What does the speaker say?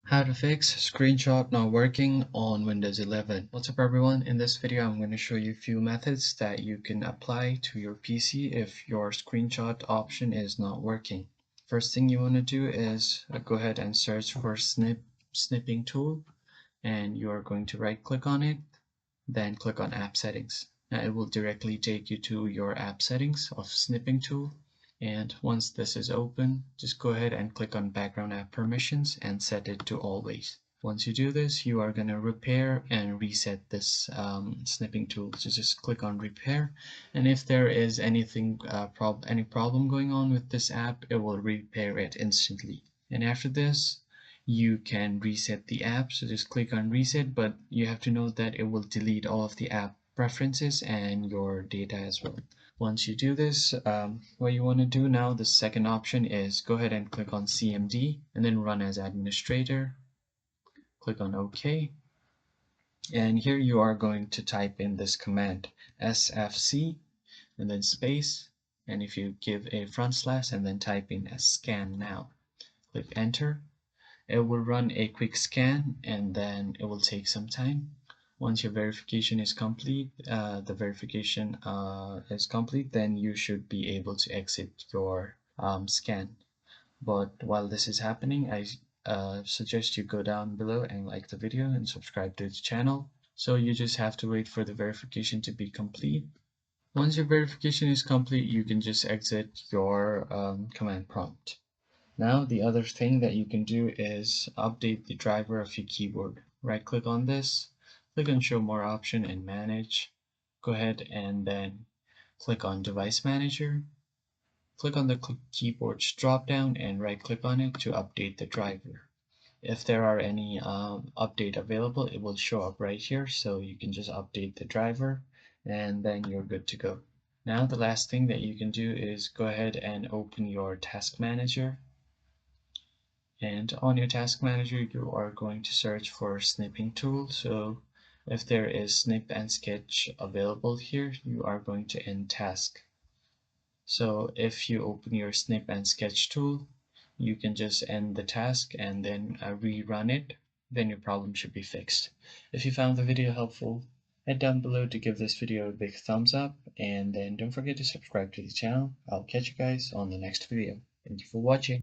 How to fix screenshot not working on Windows 11. What's up everyone? In this video I'm going to show you a few methods that you can apply to your PC if your screenshot option is not working. First thing you want to do is go ahead and search for snipping tool, and you are going to right click on it, then click on app settings. Now it will directly take you to your app settings of snipping tool. And once this is open, just go ahead and click on background app permissions and set it to always. Once you do this, you are going to repair and reset this snipping tool. So just click on repair, and if there is anything any problem going on with this app, it will repair it instantly. And after this, you can reset the app. So just click on reset, but you have to know that it will delete all of the app preferences and your data as well. Once you do this, what you want to do now, the second option is go ahead and click on CMD and then run as administrator. Click on OK. And here you are going to type in this command sfc and then space. And if you give a front slash and then type in scan now, click enter. It will run a quick scan and then it will take some time. Once your verification is complete, then you should be able to exit your scan. But while this is happening, I suggest you go down below and like the video and subscribe to the channel. So you just have to wait for the verification to be complete. Once your verification is complete, you can just exit your command prompt. Now the other thing that you can do is update the driver of your keyboard. Right click on this, click on show more option and manage. Go ahead and then click on device manager. Click on the keyboard's drop down and right click on it to update the driver. If there are any update available, it will show up right here, so you can just update the driver and then you're good to go. Now the last thing that you can do is go ahead and open your task manager. And on your task manager, you are going to search for snipping tool. So if there is snip and sketch available here, you are going to end task. So if you open your snip and sketch tool, you can just end the task and then rerun it. Then your problem should be fixed. If you found the video helpful, head down below to give this video a big thumbs up, and then don't forget to subscribe to the channel. I'll catch you guys on the next video. Thank you for watching.